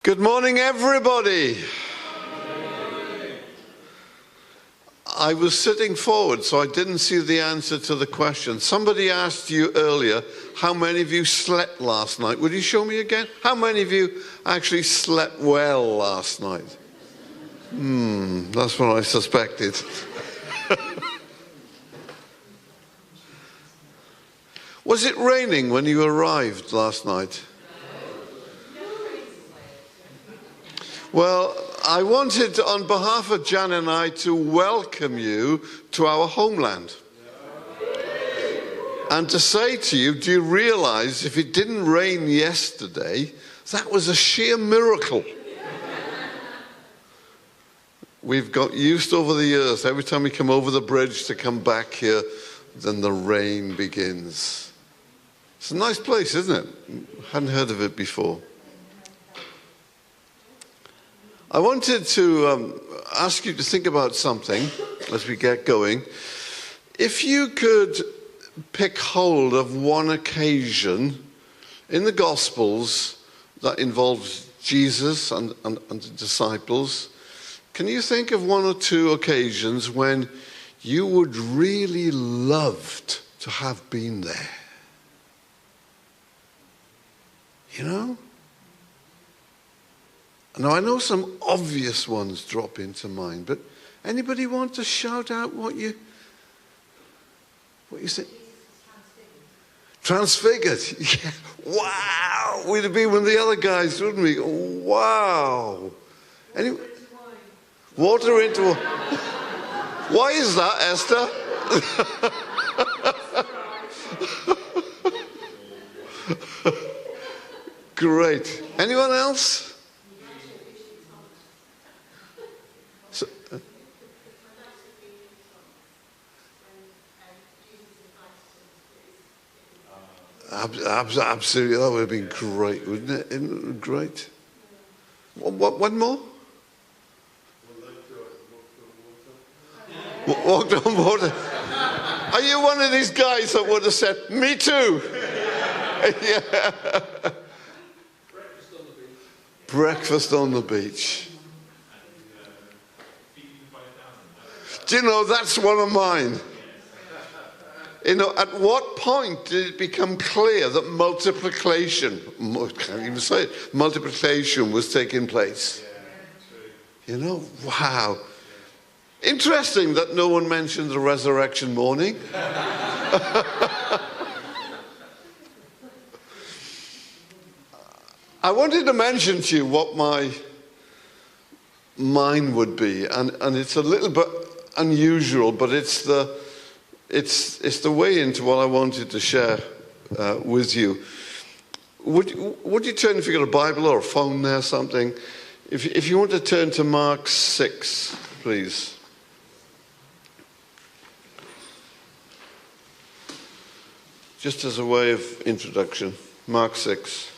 Good morning, everybody. I was sitting forward, so I didn't see the answer to the question. Somebody asked you earlier, how many of you slept last night? Would you show me again? How many of you actually slept well last night? That's what I suspected. Was it raining when you arrived last night? Well, I wanted, on behalf of Jan and I, to welcome you to our homeland. And to say to you, do you realize if it didn't rain yesterday, that was a sheer miracle. We've got used over the years, every time we come over the bridge to come back here, then the rain begins. It's a nice place, isn't it? Hadn't heard of it before. I wanted to ask you to think about something as we get going. If you could pick hold of one occasion in the Gospels that involves Jesus and the disciples, can you think of one or two occasions when you would really loved to have been there? You know? Now, I know some obvious ones drop into mind, but anybody want to shout out what you say? Transfigured. Yeah. Wow. We'd have been one of the other guys, wouldn't we? Wow. Water into water. Why is that, Esther? Great. Anyone else? Absolutely, that would have been great, wouldn't it? Isn't it great? One more? Walked on water. Are you one of these guys that would have said, me too? Yeah. Breakfast on the beach. Do you know, that's one of mine. You know, at what point did it become clear that multiplication, I can't even say it, multiplication was taking place? You know, wow. Interesting that no one mentioned the resurrection morning. I wanted to mention to you what my mind would be, and it's a little bit unusual, but it's the way into what I wanted to share with you. Would you turn, if you've got a Bible or a phone there, something, if you want to turn to Mark 6, please. Just as a way of introduction, Mark 6.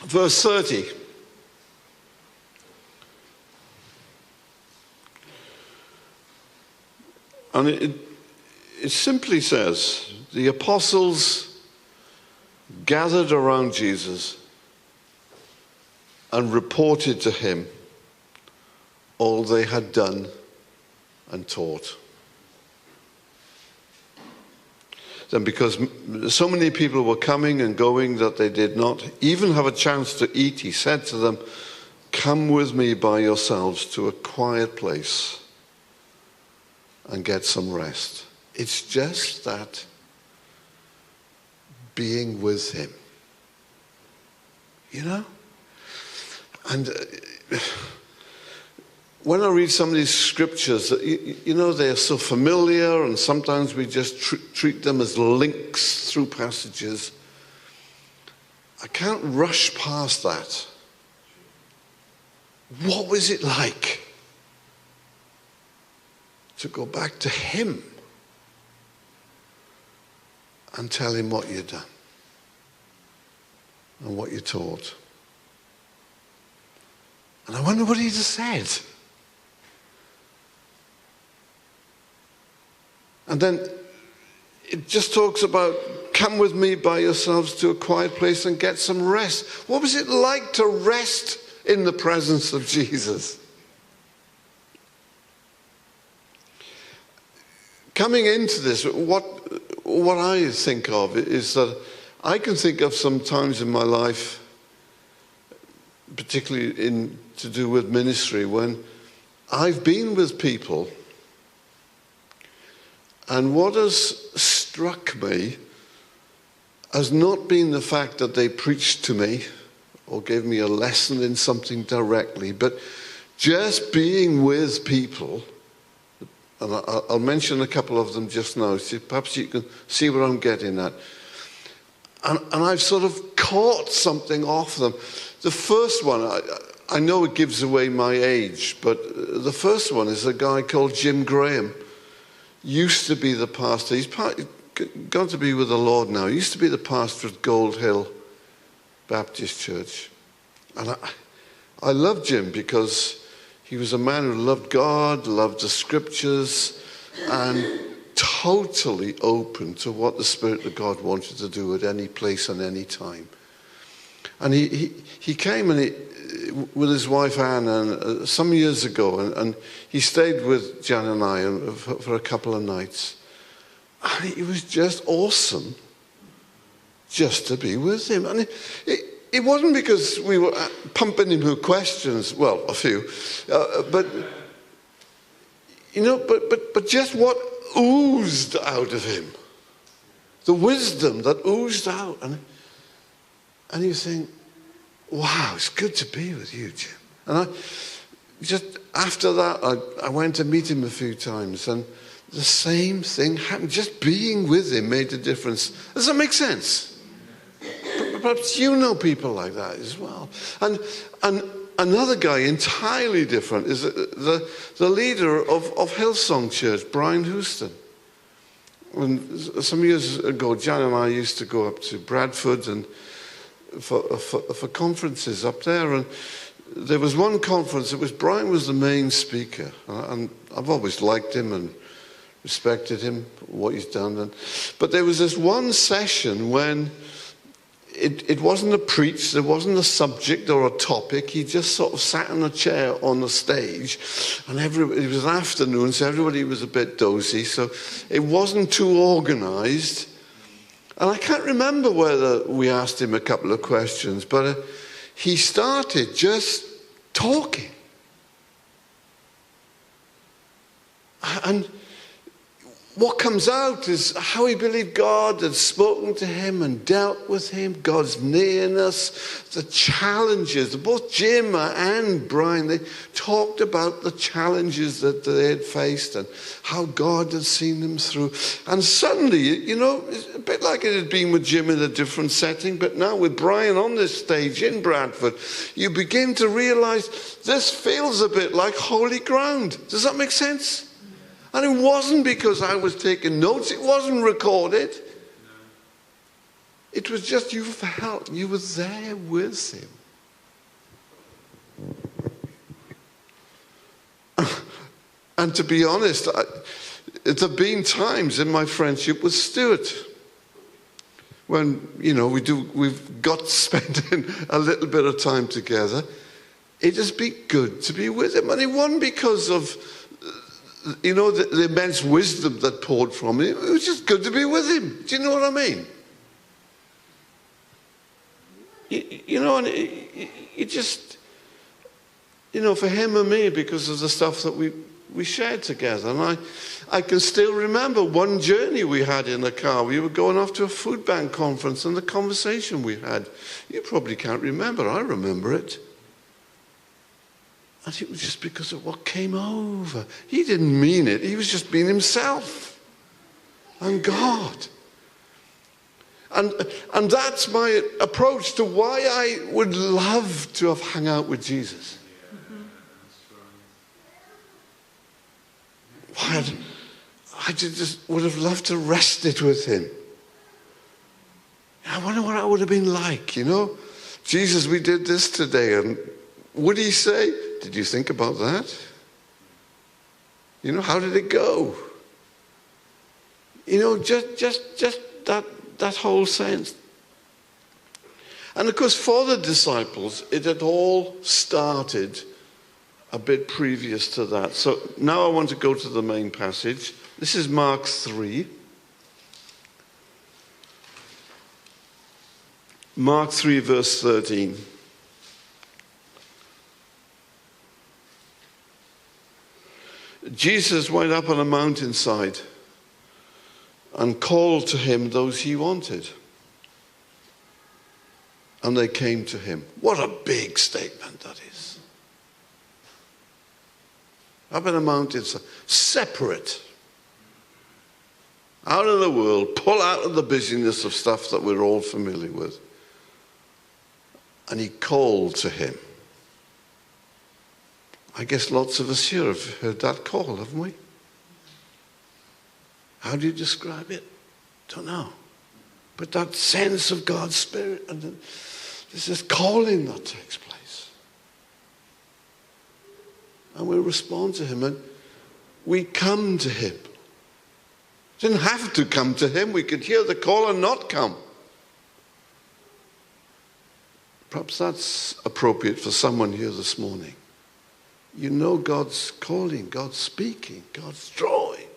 Verse 30. And it simply says, the apostles gathered around Jesus and reported to him all they had done and taught. Then, because so many people were coming and going that they did not even have a chance to eat, he said to them, come with me by yourselves to a quiet place and get some rest. It's just that being with him. You know? And when I read some of these scriptures, you know, they're so familiar, and sometimes we just treat them as links through passages. I can't rush past that. What was it like to go back to him and tell him what you'd done and what you taught? And I wonder what he'd have said. And then it just talks about, come with me by yourselves to a quiet place and get some rest. What was it like to rest in the presence of Jesus? Coming into this, what I think of is that I can think of some times in my life, particularly to do with ministry, when I've been with people, and what has struck me has not been the fact that they preached to me or gave me a lesson in something directly, but just being with people. And I'll mention a couple of them just now, so perhaps you can see what I'm getting at. And I've sort of caught something off them. The first one, I know it gives away my age, but the first one is a guy called Jim Graham. Used to be the pastor. He's gone to be with the Lord now. He used to be the pastor at Gold Hill Baptist Church. And I love Jim because he was a man who loved God, loved the scriptures, and totally open to what the Spirit of God wanted to do at any place and any time. And he came with his wife Anne some years ago, and he stayed with Jan and I for a couple of nights. And it was just awesome just to be with him. And it wasn't because we were pumping him with questions, well, a few, but just what oozed out of him, the wisdom that oozed out, and you think, wow, it's good to be with you, Jim. And just after that, I went to meet him a few times, and the same thing happened. Just being with him made a difference. Does that make sense? Perhaps you know people like that as well. And another guy entirely different is the leader of Hillsong Church, Brian Houston. And some years ago, Jan and I used to go up to Bradford and for conferences up there. And there was one conference, Brian was the main speaker. And I've always liked him and respected him, what he's done. But there was this one session when it wasn't a preach, there wasn't a subject or a topic. He just sort of sat in a chair on the stage, and it was an afternoon, so everybody was a bit dozy, so it wasn't too organized. And I can't remember whether we asked him a couple of questions, but he started just talking. And what comes out is how he believed God had spoken to him and dealt with him, God's nearness, the challenges. Both Jim and Brian, they talked about the challenges that they had faced and how God had seen them through. And suddenly, it's a bit like it had been with Jim in a different setting, but now with Brian on this stage in Bradford, you begin to realize this feels a bit like holy ground. Does that make sense? And it wasn't because I was taking notes. It wasn't recorded. It was just you felt you were there with him. And to be honest, there have been times in my friendship with Stuart when, we've got spending a little bit of time together. It has been good to be with him. And it wasn't because of the immense wisdom that poured from him. It was just good to be with him. Do you know what I mean? And it just, for him and me, because of the stuff that we shared together. And I can still remember one journey we had in the car. We were going off to a food bank conference, and the conversation we had. You probably can't remember. I remember it. And it was just because of what came over. He didn't mean it. He was just being himself and God. And that's my approach to why I would love to have hung out with Jesus. Why I just would have loved to rest it with him. I wonder what I would have been like, Jesus, we did this today, and would he say, did you think about that? How did it go? You know, just that whole sense. And of course, for the disciples, it had all started a bit previous to that. So now I want to go to the main passage. This is Mark 3. Mark 3, verse 13. Jesus went up on a mountainside and called to him those he wanted. And they came to him. What a big statement that is. Up on a mountainside, separate. Out of the world, pull out of the busyness of stuff that we're all familiar with. And he called to him. I guess lots of us here have heard that call, haven't we? How do you describe it? Don't know. But that sense of God's Spirit, and there's this calling that takes place. And we respond to him, and we come to him. Didn't have to come to him. We could hear the call and not come. Perhaps that's appropriate for someone here this morning. You know God's calling, God's speaking, God's drawing.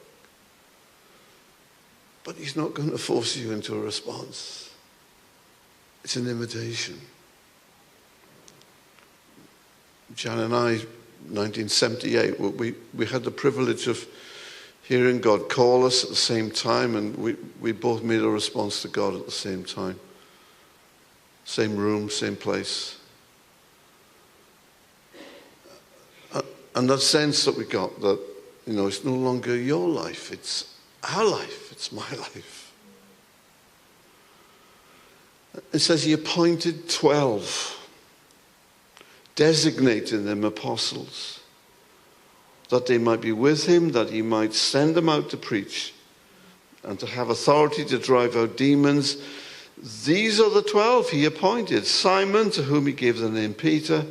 But he's not going to force you into a response. It's an invitation. Jan and I, 1978, we had the privilege of hearing God call us at the same time, and we both made a response to God at the same time. Same room, same place. And that sense that we got that, you know, it's no longer your life, it's our life, it's my life. It says he appointed 12, designating them apostles, that they might be with him, that he might send them out to preach and to have authority to drive out demons. These are the 12 he appointed. Simon, to whom he gave the name Peter,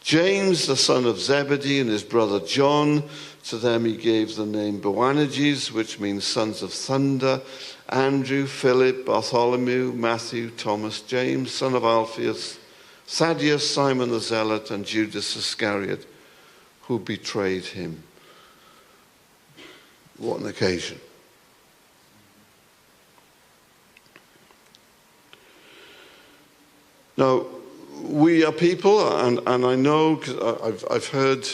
James, the son of Zebedee, and his brother John. To them he gave the name Boanerges, which means sons of thunder. Andrew, Philip, Bartholomew, Matthew, Thomas, James, son of Alphaeus, Thaddeus, Simon the Zealot, and Judas Iscariot, who betrayed him. What an occasion. Now, we are people, and I know, because I've heard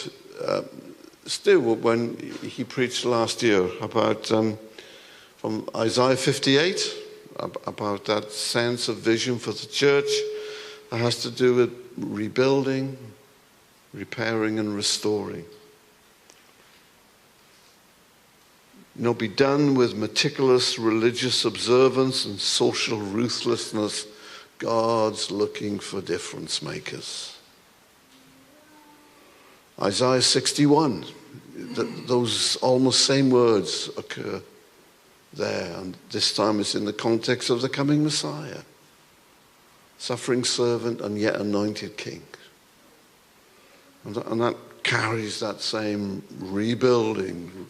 Stu, when he preached last year about, from Isaiah 58, about that sense of vision for the church that has to do with rebuilding, repairing and restoring. Be done with meticulous religious observance and social ruthlessness. God's looking for difference makers. Isaiah 61, those almost same words occur there, and this time it's in the context of the coming Messiah, suffering servant and yet anointed king. And that carries that same rebuilding,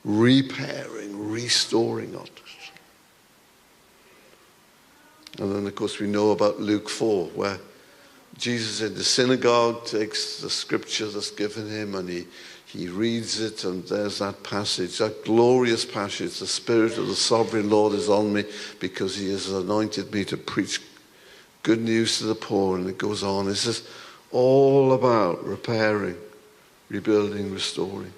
repairing, restoring of it. And then, of course, we know about Luke 4, where Jesus in the synagogue takes the scripture that's given him and he reads it, and there's that passage, that glorious passage, the Spirit of the Sovereign Lord is on me because he has anointed me to preach good news to the poor. And it goes on. It's just all about repairing, rebuilding, restoring.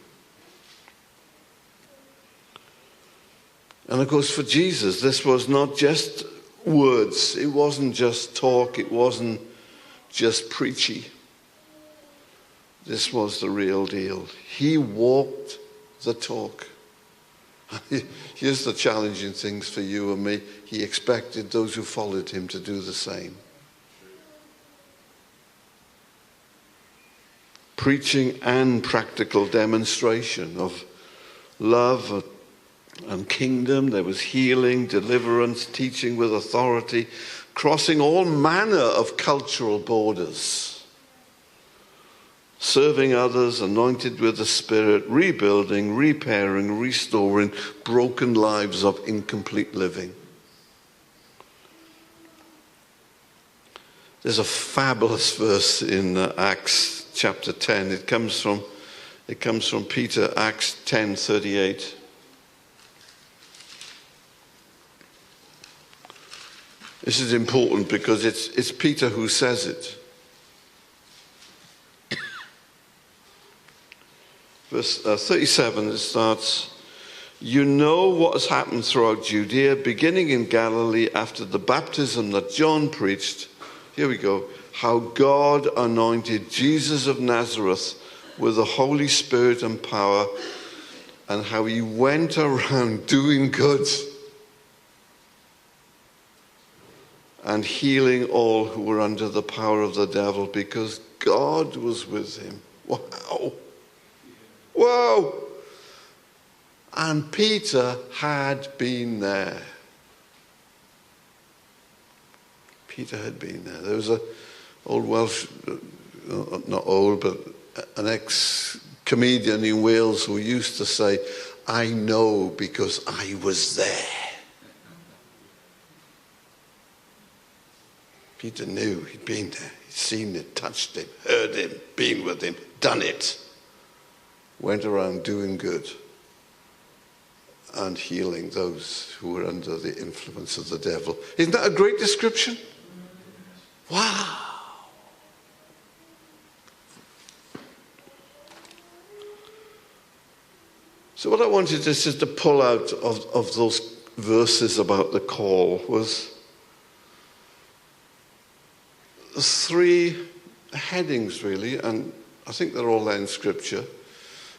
And of course, for Jesus, this was not just words. It wasn't just talk. It wasn't just preachy. This was the real deal. He walked the talk. Here's the challenging things for you and me. He expected those who followed him to do the same. Preaching and practical demonstration of love and kingdom. There was healing, deliverance, teaching with authority, crossing all manner of cultural borders serving others, anointed with the Spirit, rebuilding, repairing, restoring broken lives of incomplete living. There's a fabulous verse in Acts chapter 10. It comes from Peter, Acts 10:38. This is important because it's Peter who says it. Verse 37, it starts, "You know what has happened throughout Judea, beginning in Galilee after the baptism that John preached." Here we go. "How God anointed Jesus of Nazareth with the Holy Spirit and power, and how he went around doing good and healing all who were under the power of the devil, because God was with him." Wow. Whoa! And Peter had been there. Peter had been there. There was an old Welsh, not old, but an ex-comedian in Wales who used to say, "I know because I was there." Peter knew he'd been there. He'd seen it, touched it, heard him, been with him, done it. Went around doing good and healing those who were under the influence of the devil. Isn't that a great description? Wow. So what I wanted just to pull out of those verses about the call was three headings, really, and I think they're all there in Scripture.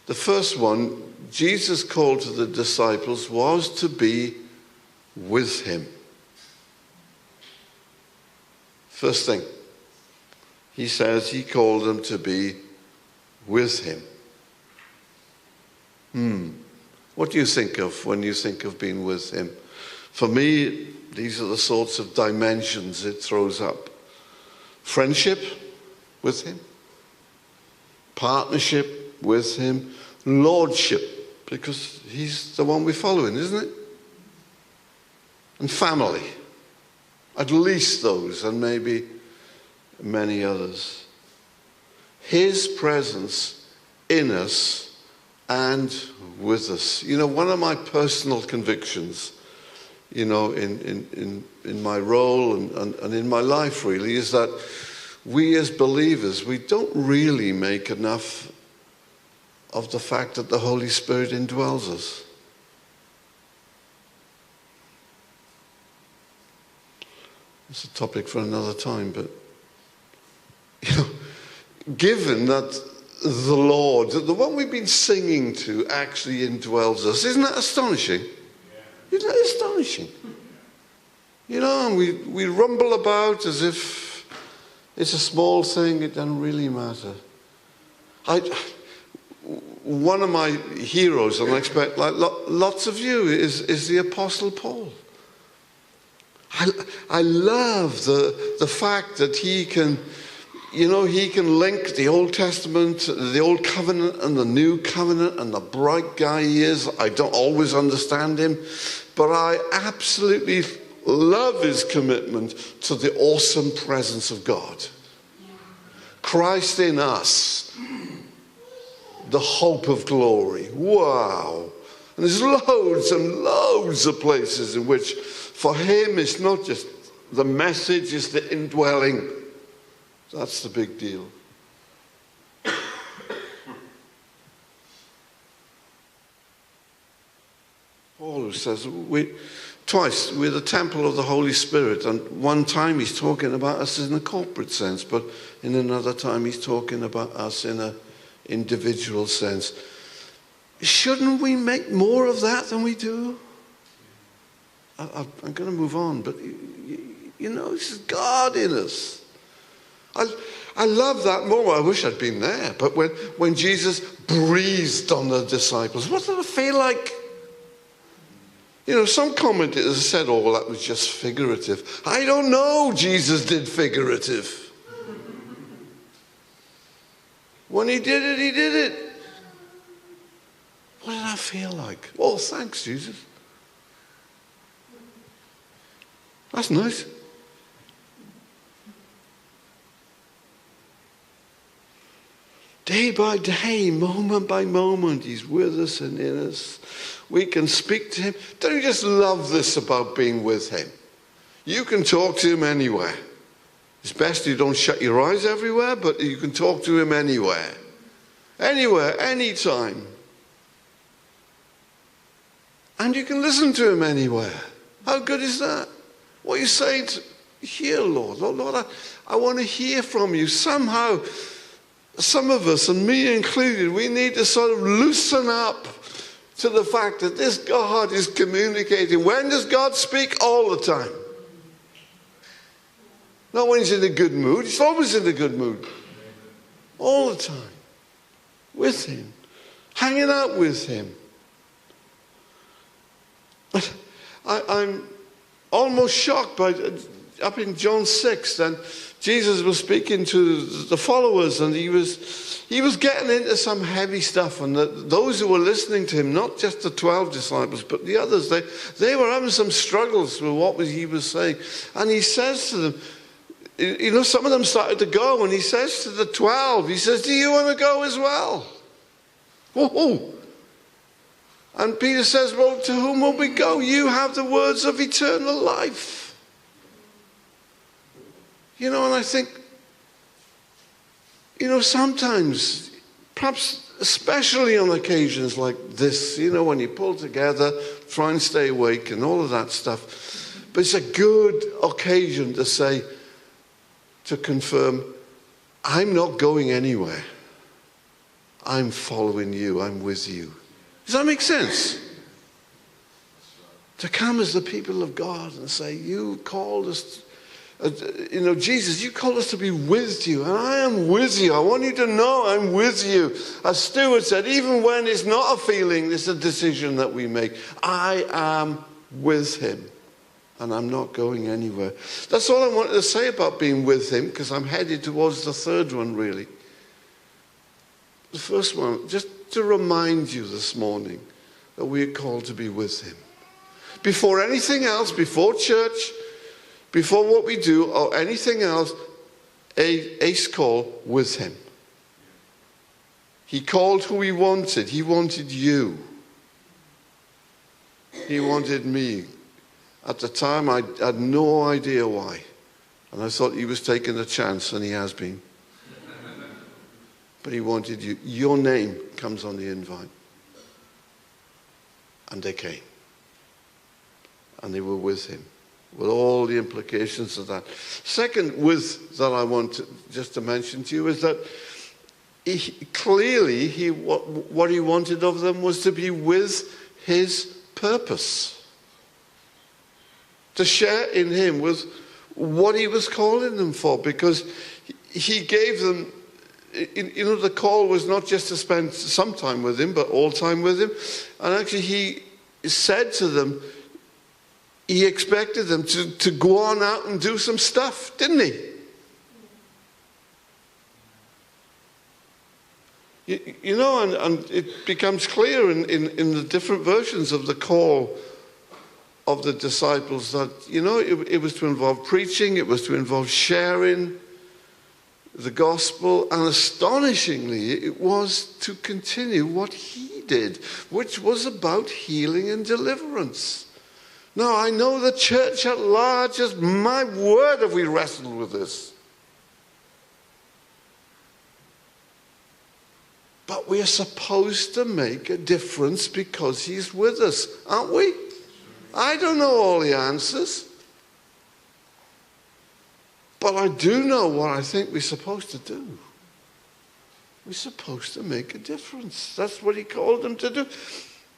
The first one, Jesus' call to the disciples was to be with him. First thing, he says he called them to be with him. What do you think of when you think of being with him? For me, these are the sorts of dimensions it throws up. Friendship with him, partnership with him, lordship, because he's the one we're following, isn't it? And family, at least those, and maybe many others. His presence in us and with us. You know, one of my personal convictions, you know, in my role and in my life really, is that we as believers, we don't really make enough of the fact that the Holy Spirit indwells us. It's a topic for another time, but you know, given that the Lord, the one we've been singing to, actually indwells us, isn't that astonishing? Yeah. Isn't that astonishing? You know, and we rumble about as if it's a small thing, it doesn't really matter. One of my heroes, and I expect like lots of you, is the Apostle Paul. I love the fact that he can, you know, he can link the Old Testament, the Old Covenant and the New Covenant, and the bright guy he is. I don't always understand him, but I absolutely love his commitment to the awesome presence of God. Christ in us, the hope of glory. Wow. And there's loads and loads of places in which for him it's not just the message, it's the indwelling. That's the big deal. Paul who says twice we're the temple of the Holy Spirit, and one time he's talking about us in a corporate sense, but in another time he's talking about us in an individual sense. Shouldn't we make more of that than we do? I'm going to move on, but you know, this is God in us. I love that more. I wish I'd been there. But when Jesus breathed on the disciples, what did it feel like? You know, some commentators said, oh, well, that was just figurative. I don't know, Jesus did figurative. When he did it, he did it. What did that feel like? Oh, thanks, Jesus. That's nice. Day by day, moment by moment, he's with us and in us. We can speak to him. Don't you just love this about being with him? You can talk to him anywhere. It's best you don't shut your eyes everywhere, but you can talk to him anywhere. Anywhere, anytime. And you can listen to him anywhere. How good is that? What are you saying to hear, Lord? Lord, I want to hear from you. Somehow, some of us, and me included, we need to sort of loosen up to the fact that this God is communicating. When does God speak? All the time. Not when he's in a good mood. He's always in a good mood. All the time. With him. Hanging out with him. I'm almost shocked by, up in John 6, and Jesus was speaking to the followers, and he was getting into some heavy stuff, and those who were listening to him, not just the 12 disciples, but the others, they were having some struggles with what he was saying. And he says to them, you know, some of them started to go, and he says to the 12, he says, do you want to go as well? Whoa. And Peter says, well, to whom will we go? You have the words of eternal life. You know, and I think, you know, sometimes, perhaps especially on occasions like this, you know, when you pull together, try and stay awake and all of that stuff. But it's a good occasion to say, to confirm, I'm not going anywhere. I'm following you. I'm with you. Does that make sense? To come as the people of God and say, you called us, you know, Jesus, you called us to be with you, and I am with you. I want you to know I'm with you. As Stuart said, even when it's not a feeling, it's a decision that we make. I am with him, and I'm not going anywhere. That's all I wanted to say about being with him, because I'm headed towards the third one, really. The first one, just to remind you this morning that we are called to be with him. Before anything else, before church, before what we do or anything else, a call with him. He called who he wanted. He wanted you. He wanted me. At the time, I had no idea why. And I thought he was taking a chance, and he has been. But he wanted you. Your name comes on the invite. And they came. And they were with him. With all the implications of that. Second with that I want just to mention to you is that what he wanted of them was to be with his purpose. To share in him with what he was calling them for. Because he gave them, you know, the call was not just to spend some time with him, but all time with him. And actually he said to them, he expected them to go on out and do some stuff, didn't he? You know, and it becomes clear in the different versions of the call of the disciples that, you know, it was to involve preaching, it was to involve sharing the gospel, and astonishingly, it was to continue what he did, which was about healing and deliverance. Now, I know the church at large, just my word, have we wrestled with this. But we are supposed to make a difference because he's with us, aren't we? I don't know all the answers. But I do know what I think we're supposed to do. We're supposed to make a difference. That's what he called them to do.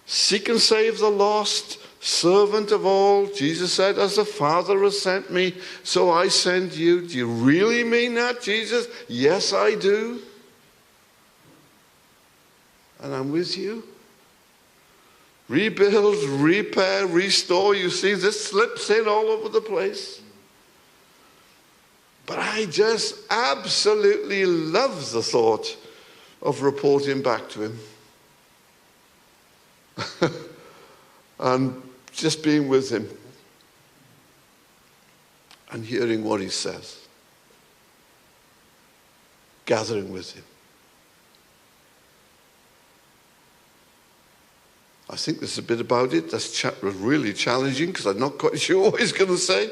Seek and save the lost, servant of all. Jesus said, as the Father has sent me, so I send you. Do you really mean that, Jesus? Yes, I do. And I'm with you. Rebuild, repair, restore. You see, this slips in all over the place. But I just absolutely love the thought of reporting back to him and just being with him and hearing what he says, gathering with him. I think there's a bit about it that's really challenging because I'm not quite sure what he's going to say.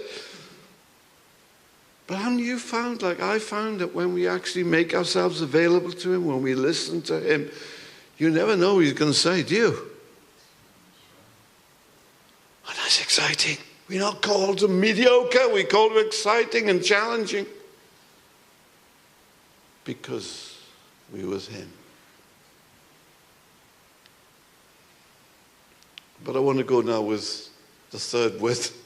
But haven't you found, like I found, that when we actually make ourselves available to him, when we listen to him, you never know what he's going to say, do you? And that's exciting. We're not called to mediocre, we're called to exciting and challenging. Because we're with him. But I want to go now with the third with.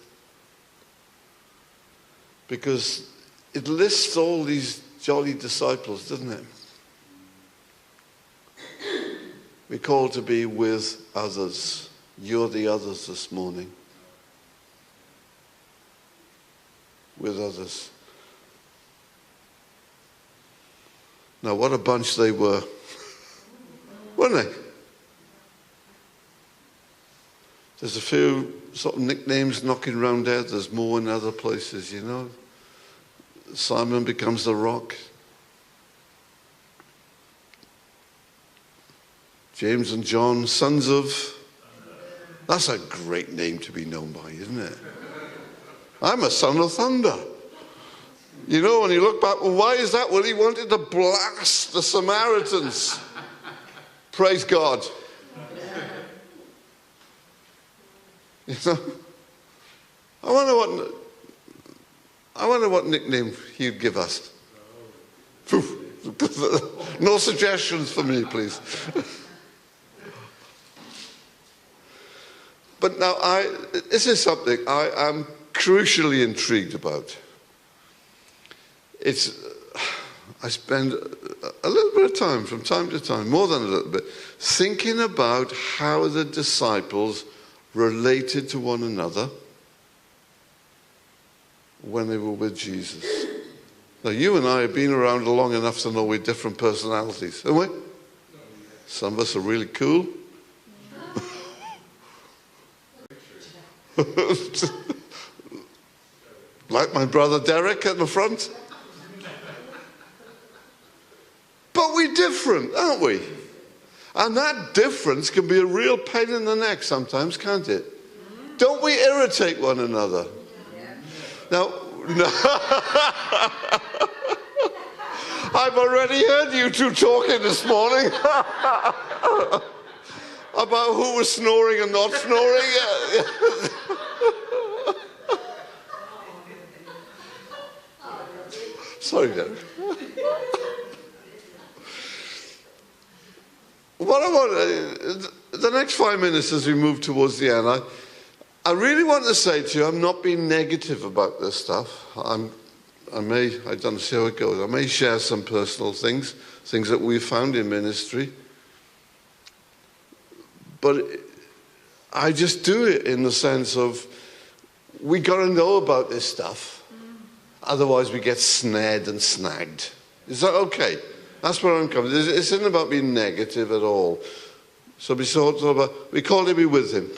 Because it lists all these jolly disciples, doesn't it? We're called to be with others. You're the others this morning. With others. Now, what a bunch they were. Weren't they? There's a few sort of nicknames knocking around there. There's more in other places, you know. Simon becomes the rock. James and John, sons of... That's a great name to be known by, isn't it? I'm a son of thunder. You know, when you look back, well, why is that? Well, he wanted to blast the Samaritans. Praise God. You know, I wonder what nickname he'd give us. No suggestions for me, please. But now, this is something I am crucially intrigued about. I spend a little bit of time, from time to time, more than a little bit, thinking about how the disciples related to one another when they were with Jesus. Now, you and I have been around long enough to know we're different personalities, haven't we? Some of us are really cool. Like my brother Derek at the front. But we're different, aren't we? And that difference can be a real pain in the neck sometimes, can't it? Don't we irritate one another? Now, no. I've already heard you two talking this morning about who was snoring and not snoring. Sorry, Derek. What I want, the next 5 minutes as we move towards the end, I really want to say to you, I'm not being negative about this stuff. I don't see how it goes. I may share some personal things that we've found in ministry. But I just do it in the sense of, we got to know about this stuff. Otherwise we get snared and snagged. Is that okay? That's where I'm coming. It isn't about being negative at all. So we call to be with him.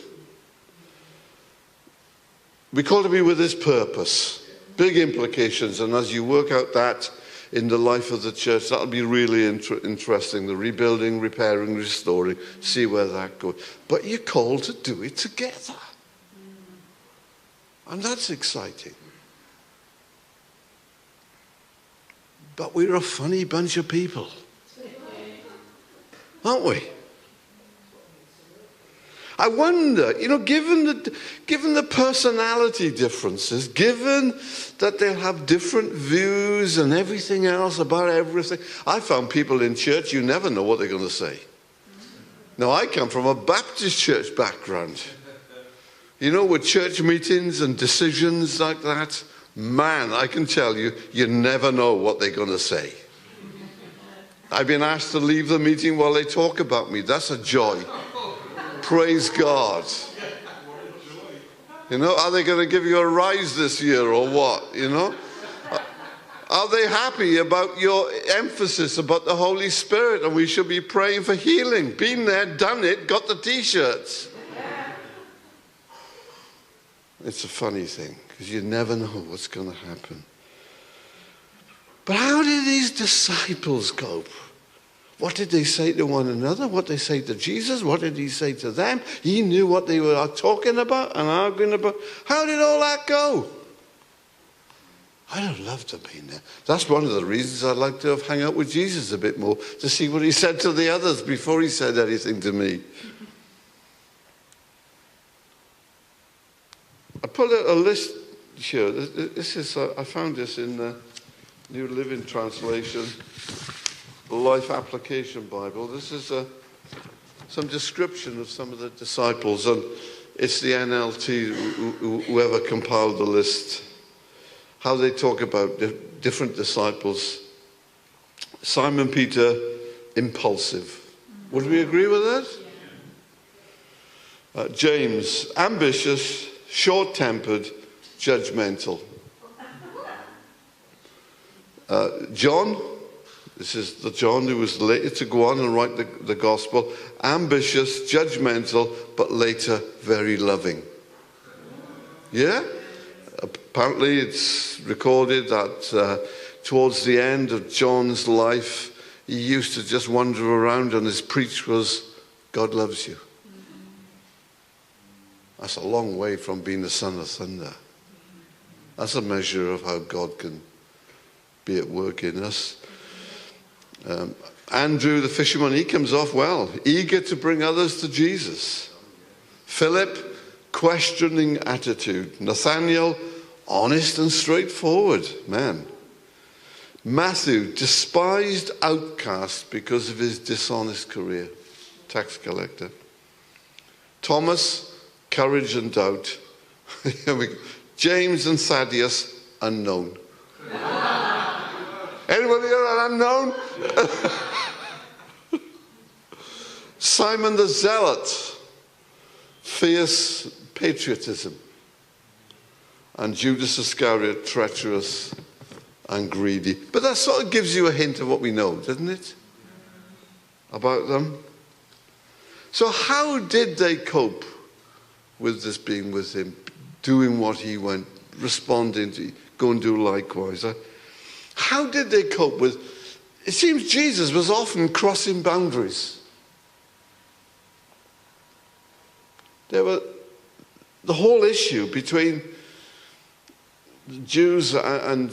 We call to be with his purpose. Big implications. And as you work out that in the life of the church, that'll be really interesting. The rebuilding, repairing, restoring. See where that goes. But you're called to do it together. And that's exciting. But we're a funny bunch of people, aren't we? I wonder, you know, given the personality differences, given that they'll have different views and everything else about everything, I found people in church, you never know what they're going to say. Now, I come from a Baptist church background. You know, with church meetings and decisions like that, man, I can tell you, you never know what they're going to say. I've been asked to leave the meeting while they talk about me. That's a joy. Praise God. You know, are they going to give you a rise this year or what? You know? Are they happy about your emphasis about the Holy Spirit and we should be praying for healing? Been there, done it, got the t-shirts. It's a funny thing because you never know what's going to happen. But how did these disciples cope? What did they say to one another? What did they say to Jesus? What did he say to them? He knew what they were talking about and arguing about. How did all that go? I'd have loved to have been there. That's one of the reasons I'd like to have hung out with Jesus a bit more, to see what he said to the others before he said anything to me. I put a list here. This is I found this in the New Living Translation, the Life Application Bible. This is some description of some of the disciples, and it's the NLT, whoever compiled the list, how they talk about different disciples. Simon Peter, impulsive. Would we agree with that? James, ambitious, short-tempered, judgmental. John, this is the John who was later to go on and write the gospel, ambitious, judgmental, but later very loving. Yeah? Apparently it's recorded that towards the end of John's life, he used to just wander around and his preach was, God loves you. That's a long way from being the son of thunder. That's a measure of how God can be at work in us. Andrew the fisherman, he comes off well, eager to bring others to Jesus. Philip, questioning attitude. Nathaniel, honest and straightforward man. Matthew, despised outcast because of his dishonest career, tax collector. Thomas, courage and doubt. James and Thaddeus, unknown. Anybody got an unknown? Simon the Zealot, fierce patriotism. And Judas Iscariot, treacherous and greedy. But that sort of gives you a hint of what we know, doesn't it? About them. So how did they cope with this being with him, doing what he went, responding to, go and do likewise? How did they cope with, it seems Jesus was often crossing boundaries. There were the whole issue between the Jews and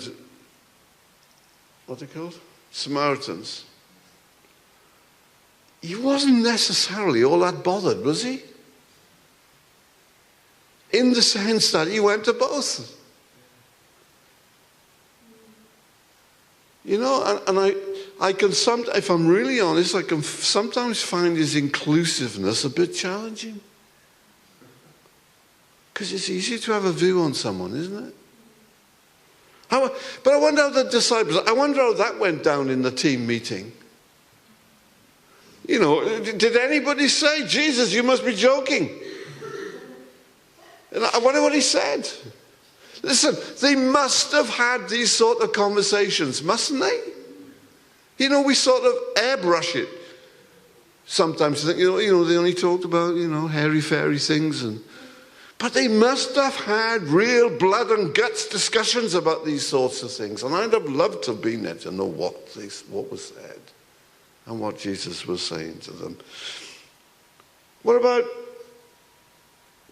what are they called? Samaritans. He wasn't necessarily all that bothered, was he? In the sense that he went to both. You know, and I can sometimes, if I'm really honest, I can sometimes find his inclusiveness a bit challenging. Because it's easy to have a view on someone, isn't it? But I wonder how the disciples, I wonder how that went down in the team meeting. You know, did anybody say, Jesus, you must be joking? And I wonder what he said. Listen, they must have had these sort of conversations, mustn't they? You know, we sort of airbrush it. Sometimes, you know, they only talked about, hairy-fairy things. But they must have had real blood and guts discussions about these sorts of things. And I'd have loved to have been there to know what was said and what Jesus was saying to them. What about,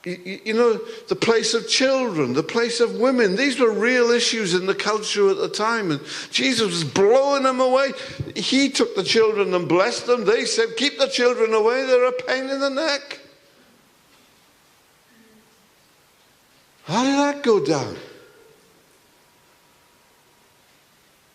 the place of children, the place of women? These were real issues in the culture at the time. And Jesus was blowing them away. He took the children and blessed them. They said, keep the children away. They're a pain in the neck. How did that go down?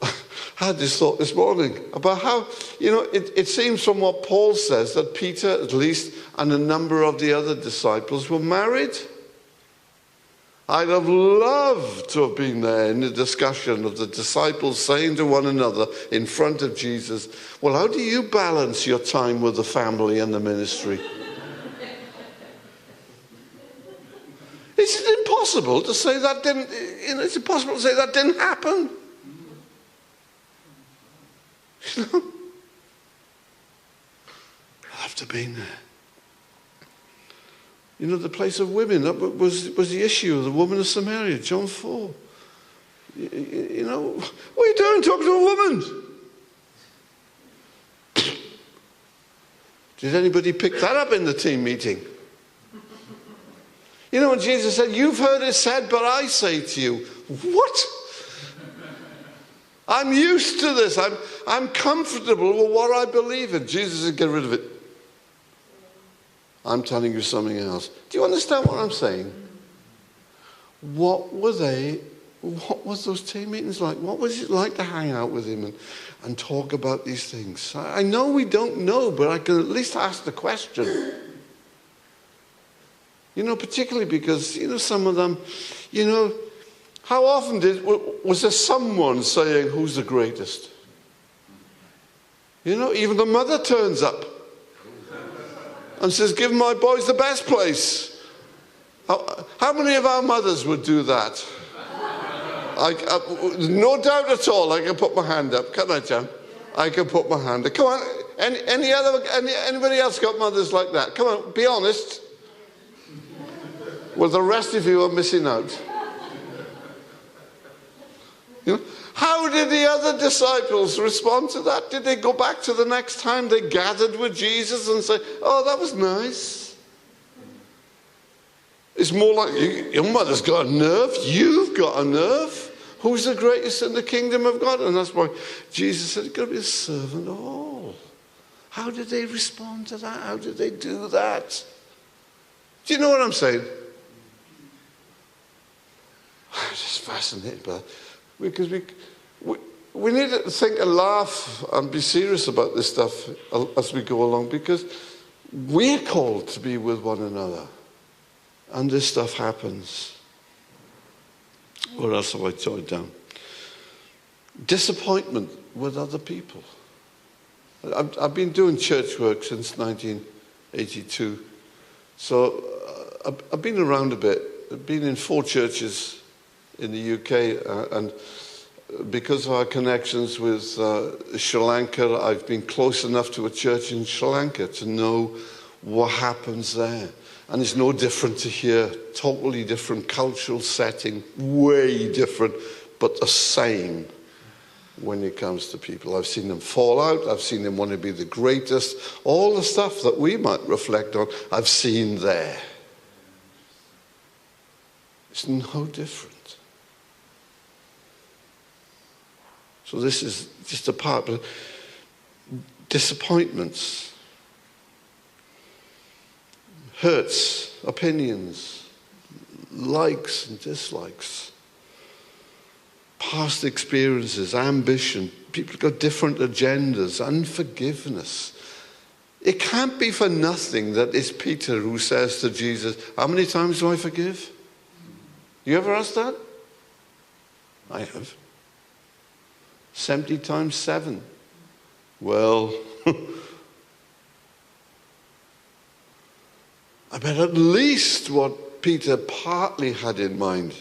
I had this thought this morning about how, it seems from what Paul says that Peter, at least, and a number of the other disciples were married. I'd have loved to have been there in the discussion of the disciples saying to one another in front of Jesus, well, how do you balance your time with the family and the ministry? Is it impossible to say that didn't, it's impossible to say that didn't happen? You know? I'd have to have been there. You know, the place of women, that was the issue of the woman of Samaria, John 4. You know, what are you doing talking to a woman? Did anybody pick that up in the team meeting? You know, when Jesus said, you've heard it said, but I say to you, what? I'm used to this. I'm comfortable with what I believe in. Jesus said, get rid of it. I'm telling you something else. Do you understand what I'm saying? What was those team meetings like? What was it like to hang out with him and talk about these things? I know we don't know, but I can at least ask the question. You know, particularly because, you know, some of them, you know, how often was there someone saying, who's the greatest? You know, even the mother turns up and says, give my boys the best place. How many of our mothers would do that? No doubt at all, I can put my hand up. Can I, Jan? I can put my hand up. Come on, anybody else got mothers like that? Come on, be honest. Well, the rest of you are missing out. You know? How did the other disciples respond to that? Did they go back to the next time they gathered with Jesus and say, oh, that was nice? It's more like, your mother's got a nerve, you've got a nerve. Who's the greatest in the kingdom of God? And that's why Jesus said, you've got to be a servant of all. How did they respond to that? How did they do that? Do you know what I'm saying? I'm just fascinated by that. Because we need to think and laugh and be serious about this stuff as we go along, because we're called to be with one another. And this stuff happens. What else have I jotted down? Disappointment with other people. I've been doing church work since 1982. So I've been around a bit. I've been in 4 churches in the UK, and because of our connections with Sri Lanka, I've been close enough to a church in Sri Lanka to know what happens there. And it's no different to here, totally different cultural setting, way different, but the same when it comes to people. I've seen them fall out, I've seen them want to be the greatest, all the stuff that we might reflect on, I've seen there. It's no different. So this is just a part of disappointments, hurts, opinions, likes and dislikes, past experiences, ambition. People have got different agendas, unforgiveness. It can't be for nothing that it's Peter who says to Jesus, how many times do I forgive? You ever asked that? I have. 70 times 7. Well, I bet at least what Peter partly had in mind.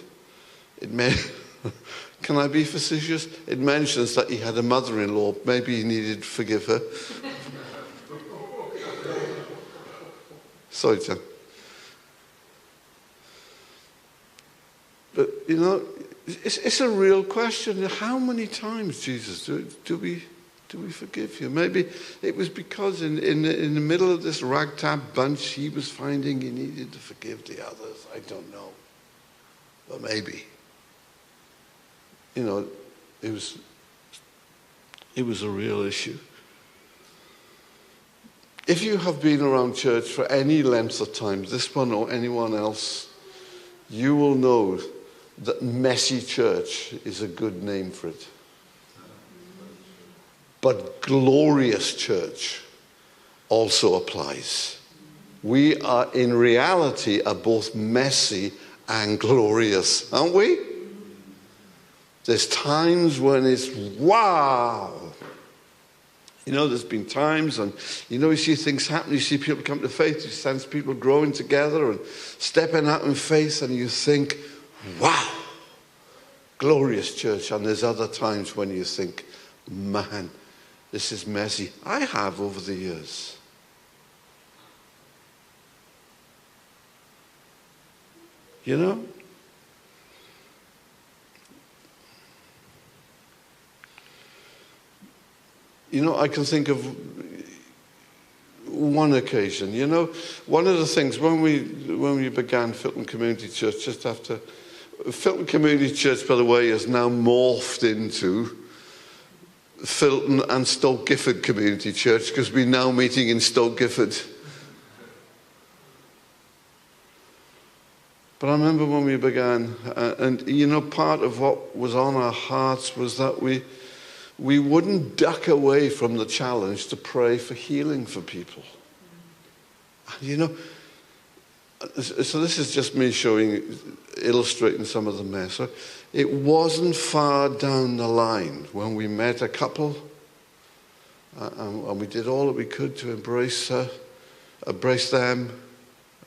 Can I be facetious? It mentions that he had a mother-in-law. Maybe he needed to forgive her. Sorry, John. But, you know, it's a real question. How many times, Jesus, do we forgive you? Maybe it was because in the middle of this ragtag bunch, he was finding he needed to forgive the others. I don't know. But maybe. You know, it was a real issue. If you have been around church for any length of time, this one or anyone else, you will know that messy church is a good name for it. But glorious church also applies. We are in reality are both messy and glorious, aren't we? There's times when it's wow. You know, there's been times and you see things happen, you see people come to faith, you sense people growing together and stepping out in faith, and you think, wow, glorious church. And there's other times when you think, man, this is messy. I have over the years. You know? I can think of one occasion. One of the things when we began Filton Community Church, just after Filton Community Church, by the way, has now morphed into Filton and Stoke Gifford Community Church, because we're now meeting in Stoke Gifford. But I remember when we began, and part of what was on our hearts was that we wouldn't duck away from the challenge to pray for healing for people. So this is just me illustrating some of the mess. So it wasn't far down the line when we met a couple, and we did all that we could to embrace them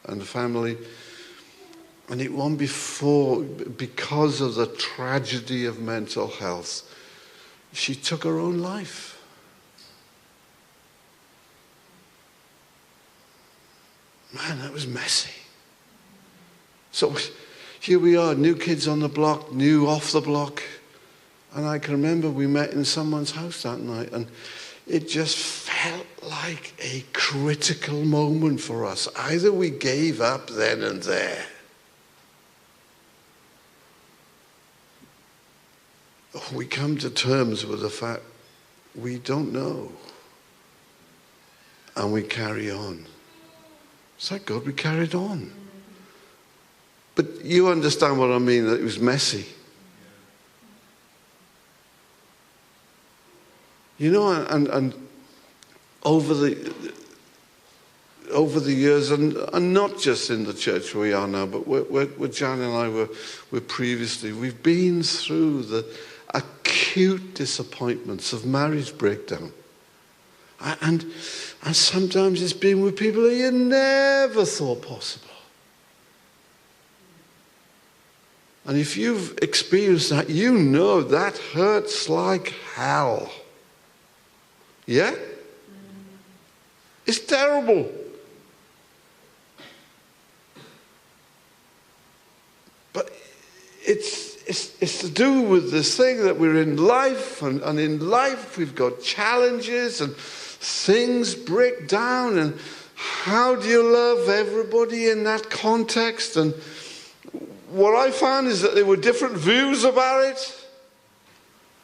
and the family. And it wasn't before, because of the tragedy of mental health, she took her own life. Man, that was messy. So here we are, new kids on the block, new off the block. And I can remember we met in someone's house that night, and it just felt like a critical moment for us. Either we gave up then and there, we come to terms with the fact we don't know, and we carry on. Thank God we carried on. But you understand what I mean, that it was messy. And over the years, and not just in the church where we are now, but where Jan and I were previously, we've been through the acute disappointments of marriage breakdown. And sometimes it's been with people that you never thought possible. And if you've experienced that, you know that hurts like hell. Yeah? It's terrible. But it's to do with this thing that we're in life, and in life we've got challenges and things break down, and how do you love everybody in that context? And what I found is that there were different views about it.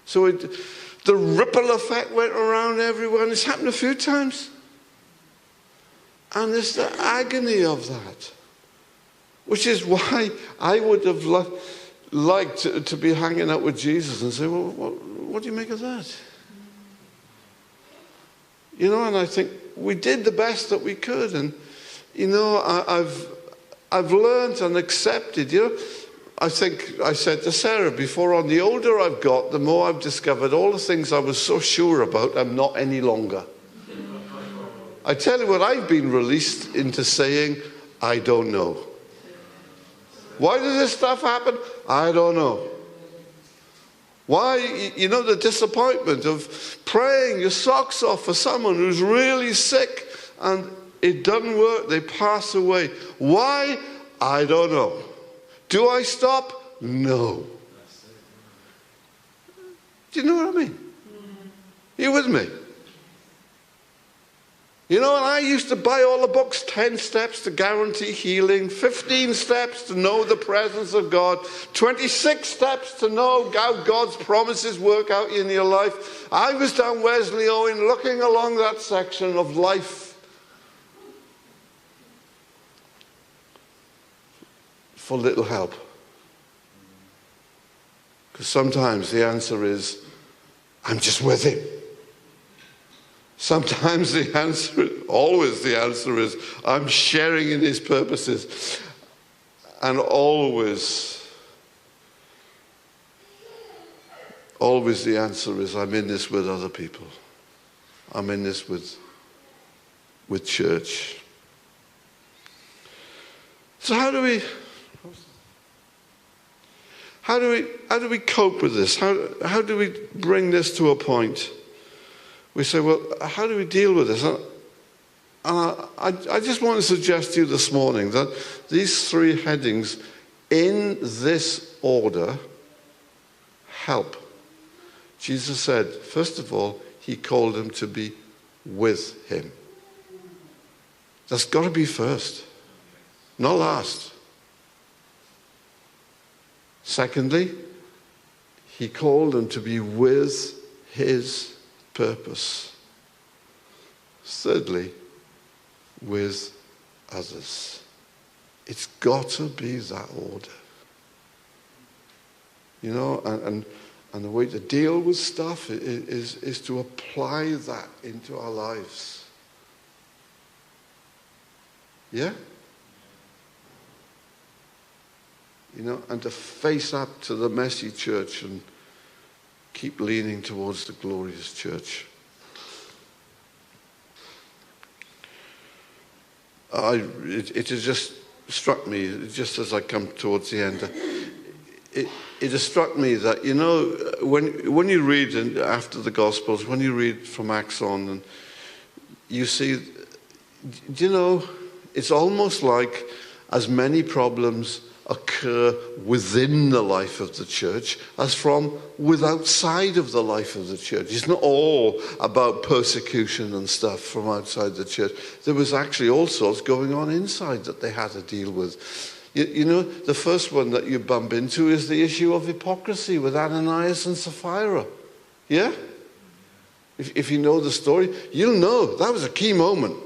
So the ripple effect went around everyone. It's happened a few times. And there's the agony of that, which is why I would have liked to be hanging out with Jesus and say, well, what do you make of that? And I think we did the best that we could. And, I've learned and accepted, I think I said to Sarah before, on the older I've got, the more I've discovered all the things I was so sure about, I'm not any longer. I tell you what, I've been released into saying, I don't know. Why does this stuff happen? I don't know. Why, the disappointment of praying your socks off for someone who's really sick and it doesn't work, they pass away. Why? I don't know. Do I stop? No. Do you know what I mean? Are you with me? And I used to buy all the books, 10 steps to guarantee healing, 15 steps to know the presence of God, 26 steps to know how God's promises work out in your life. I was down Wesley Owen looking along that section of life for little help. Because sometimes the answer is, I'm just with him. Sometimes always the answer is, I'm sharing in his purposes. And always the answer is, I'm in this with other people. I'm in this with church. So how do we cope with this? How do we bring this to a point we say, well, how do we deal with this? And I just want to suggest to you this morning that these three headings in this order help. Jesus said, first of all, he called them to be with him. That's got to be first, not last. Secondly, he called them to be with his purpose. Thirdly, with others. It's got to be that order. You know, and the way to deal with stuff is to apply that into our lives. Yeah? You know, and to face up to the messy church and keep leaning towards the glorious church. It has just struck me, just as I come towards the end, it has struck me that, you know, when you read after the Gospels, when you read from Acts on, and you see, do you know, it's almost like as many problems occur within the life of the church as from outside of the life of the church. It's not all about persecution and stuff from outside the church. There was actually all sorts going on inside that they had to deal with. You know, the first one that you bump into is the issue of hypocrisy with Ananias and Sapphira. Yeah? If you know the story, you'll know that was a key moment.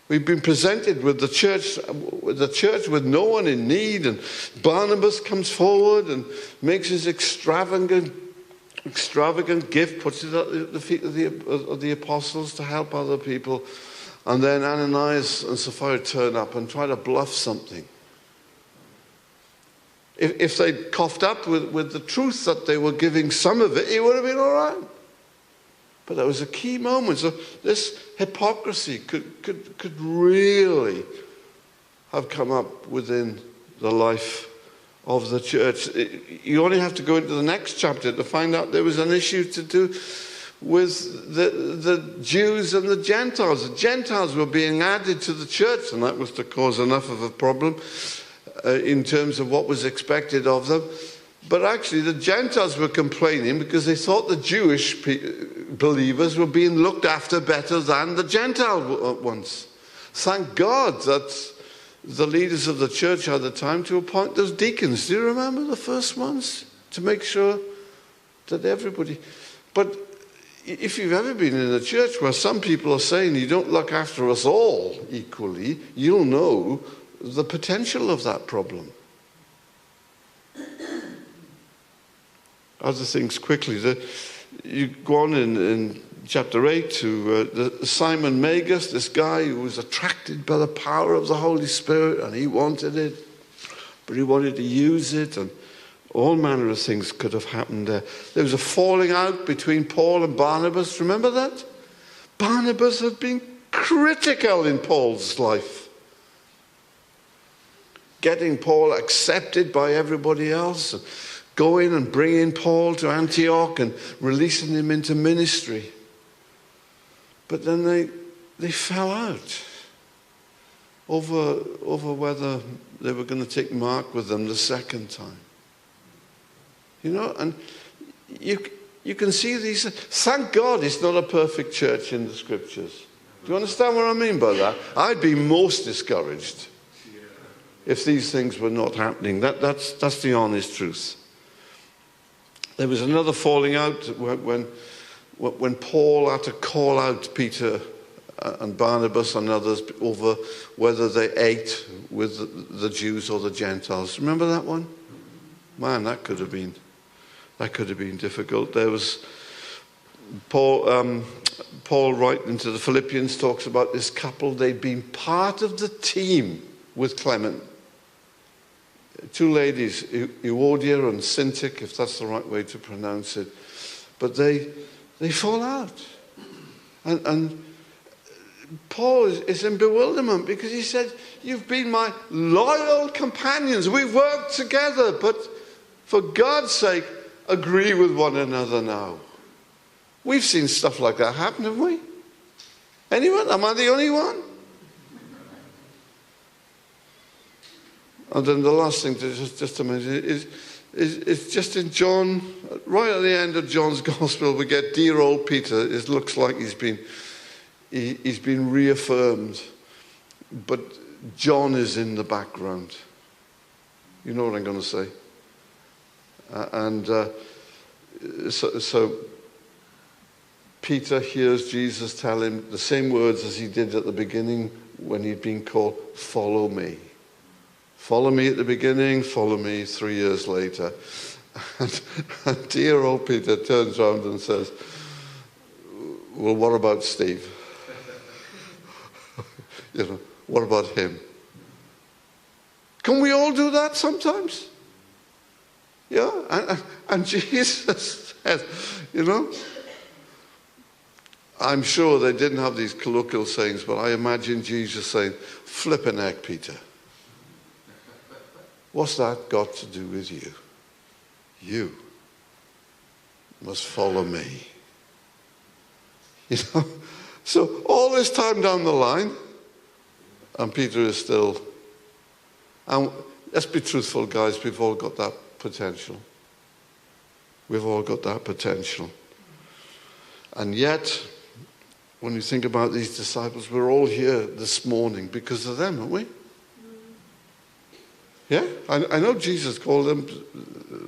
We've been presented with the church with no one in need, and Barnabas comes forward and makes his extravagant gift, puts it at the feet of the apostles to help other people, and then Ananias and Sapphira turn up and try to bluff something. If they'd coughed up with the truth that they were giving some of it would have been all right. But that was a key moment. So this hypocrisy could really have come up within the life of the church. You only have to go into the next chapter to find out there was an issue to do with the Jews and the Gentiles. The Gentiles were being added to the church, and that was to cause enough of a problem in terms of what was expected of them. But actually the Gentiles were complaining because they thought the Jewish believers were being looked after better than the Gentile ones. Thank God that the leaders of the church had the time to appoint those deacons. Do you remember the first ones? To make sure that everybody... But if you've ever been in a church where some people are saying you don't look after us all equally, you'll know the potential of that problem. Other things quickly. You go on in chapter 8 to Simon Magus, this guy who was attracted by the power of the Holy Spirit, and he wanted it, but he wanted to use it, and all manner of things could have happened there. There was a falling out between Paul and Barnabas. Remember that? Barnabas had been critical in Paul's life, getting Paul accepted by everybody else, and going and bringing Paul to Antioch and releasing him into ministry. But then they fell out over whether they were going to take Mark with them the second time. You know, and you can see these. Thank God it's not a perfect church in the scriptures. Do you understand what I mean by that? I'd be most discouraged if these things were not happening. That's the honest truth. There was another falling out when Paul had to call out Peter and Barnabas and others over whether they ate with the Jews or the Gentiles. Remember that one? Man, that could have been difficult. There was Paul writing to the Philippians talks about this couple. They'd been part of the team with Clement. Two ladies, Euodia and Syntyche, if that's the right way to pronounce it. But they fall out. And Paul is in bewilderment because he said, you've been my loyal companions. We've worked together, but for God's sake, agree with one another now. We've seen stuff like that happen, haven't we? Anyone? Am I the only one? And then the last thing to mention is just in John, right at the end of John's Gospel, we get dear old Peter. It looks like he's been reaffirmed, but John is in the background. You know what I'm going to say. So Peter hears Jesus tell him the same words as he did at the beginning when he'd been called, follow me. Follow me at the beginning, follow me 3 years later. And dear old Peter turns around and says, well, what about Steve? What about him? Can we all do that sometimes? Yeah, and Jesus said, I'm sure they didn't have these colloquial sayings, but I imagine Jesus saying, flippin' heck, Peter. What's that got to do with you? You must follow me. So all this time down the line, and Peter is still, and let's be truthful, guys, we've all got that potential. We've all got that potential. And yet, when you think about these disciples, we're all here this morning because of them, aren't we? Yeah? I know Jesus called them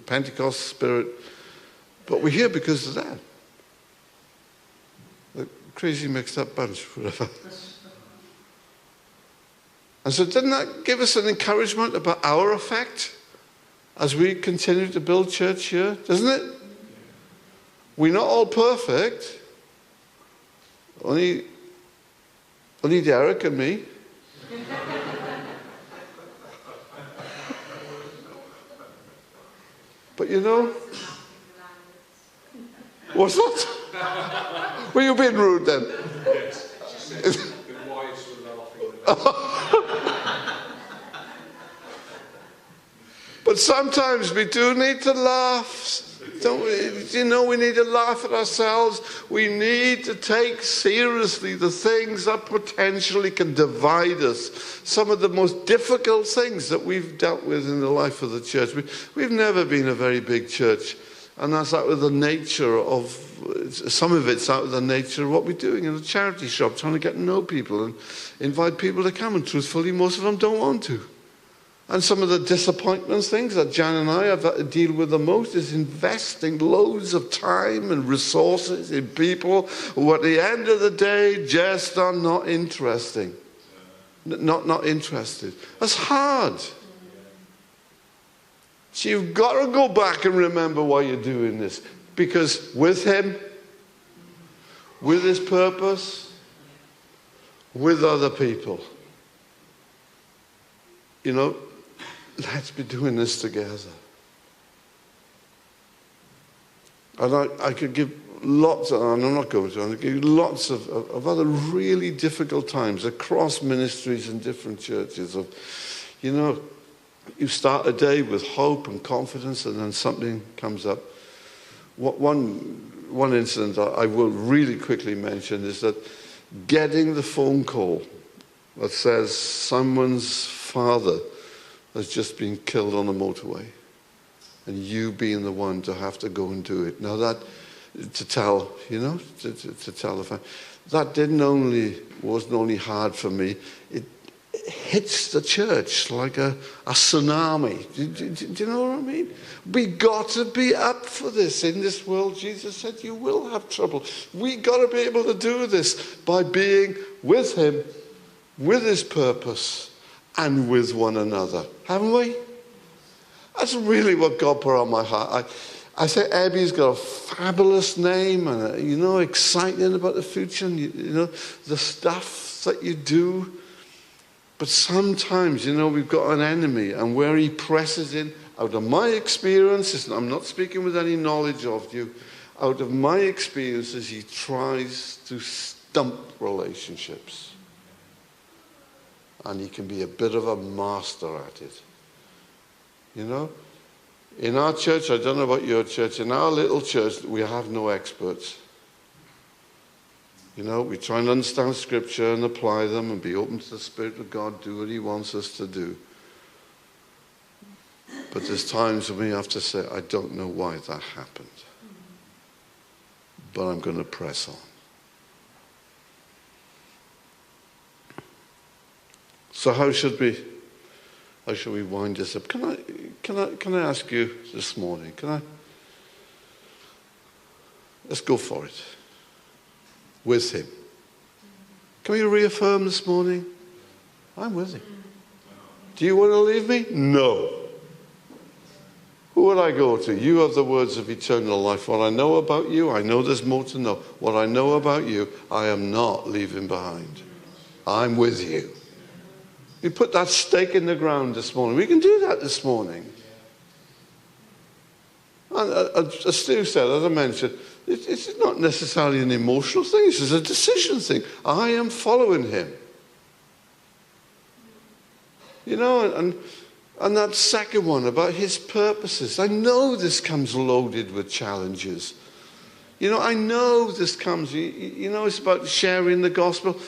Pentecost Spirit, but we're here because of that. The crazy mixed up bunch, whatever. And so didn't that give us an encouragement about our effect as we continue to build church here? Doesn't it? We're not all perfect. Only Derek and me. But what's that? Were you being rude then? Yes. She said the wives were laughing. But sometimes we do need to laugh. Don't we? We need to laugh at ourselves. We need to take seriously the things that potentially can divide us. Some of the most difficult things that we've dealt with in the life of the church. We've never been a very big church. And that's out of the nature of, some of it's out of the nature of what we're doing in a charity shop, trying to get to know people and invite people to come. And truthfully, most of them don't want to. And some of the disappointments, things that Jan and I have had to deal with the most is investing loads of time and resources in people who at the end of the day just are not interesting. Not interested. That's hard. So you've got to go back and remember why you're doing this. Because with him, with his purpose, with other people, let's be doing this together. And I could give lots, and I'm not going to, I could give lots of other really difficult times across ministries and different churches of, you start a day with hope and confidence and then something comes up. One incident I will really quickly mention is that getting the phone call that says someone's father has just been killed on a motorway, and you being the one to have to go and do it. Now that, to tell the family, that wasn't only hard for me, it hits the church like a tsunami. Do you know what I mean? We got to be up for this in this world. Jesus said, you will have trouble. We got to be able to do this by being with him, with his purpose, and with one another, haven't we? That's really what God put on my heart. I say Abby's got a fabulous name, and exciting about the future, and the stuff that you do. But sometimes, we've got an enemy, and where he presses in, out of my experiences, and I'm not speaking with any knowledge of you, out of my experiences, he tries to stump relationships. And he can be a bit of a master at it. In our church, I don't know about your church, in our little church, we have no experts. You know, we try and understand Scripture and apply them and be open to the Spirit of God, do what He wants us to do. But there's times when we have to say, I don't know why that happened, but I'm going to press on. So how should we wind this up? Can I ask you this morning? Let's go for it. With Him. Can we reaffirm this morning? I'm with Him. Do you want to leave me? No. Who would I go to? You have the words of eternal life. What I know about you, I know there's more to know. What I know about you, I am not leaving behind. I'm with you. You put that stake in the ground this morning. We can do that this morning. And as Stu said, as I mentioned, it's not necessarily an emotional thing. It's a decision thing. I am following Him. You know, and that second one about His purposes. I know this comes loaded with challenges. You know, I know this comes, you know, it's about sharing the gospel.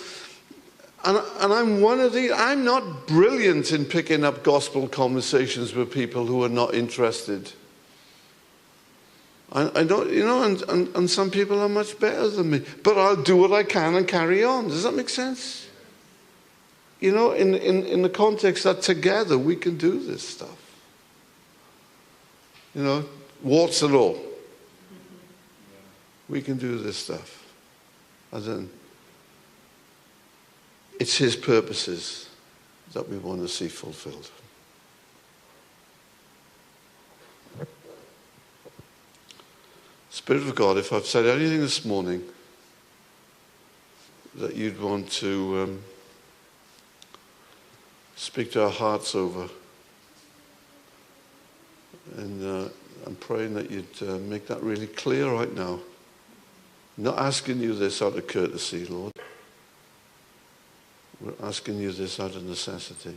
And I'm one of these. I'm not brilliant in picking up gospel conversations with people who are not interested. I don't, you know, and some people are much better than me. But I'll do what I can and carry on. Does that make sense? You know, in the context that together we can do this stuff. You know, warts and all. We can do this stuff. And then it's His purposes that we want to see fulfilled. Spirit of God, if I've said anything this morning that you'd want to speak to our hearts over, and I'm praying that you'd make that really clear right now. I'm not asking you this out of courtesy, Lord. We're asking you this out of necessity.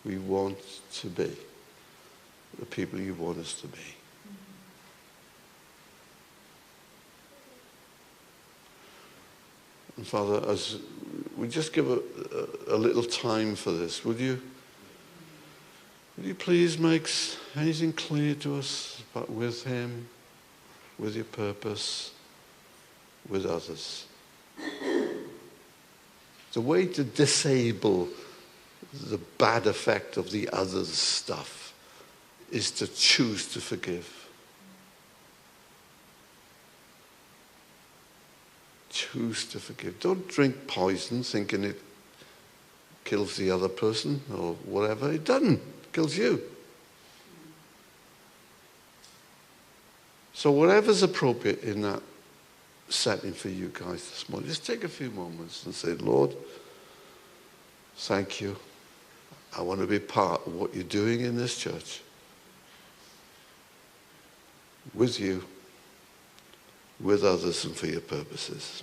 We want to be the people you want us to be. And Father, as we just give a little time for this, would you please make anything clear to us about with Him, with your purpose, with others? The way to disable the bad effect of the others stuff is to choose to forgive. Choose to forgive. Don't drink poison thinking it kills the other person or whatever. It doesn't. It kills you. So whatever's appropriate in that setting for you guys this morning, just take a few moments and say, Lord, thank you. I want to be part of what you're doing in this church. With you, with others, and for your purposes.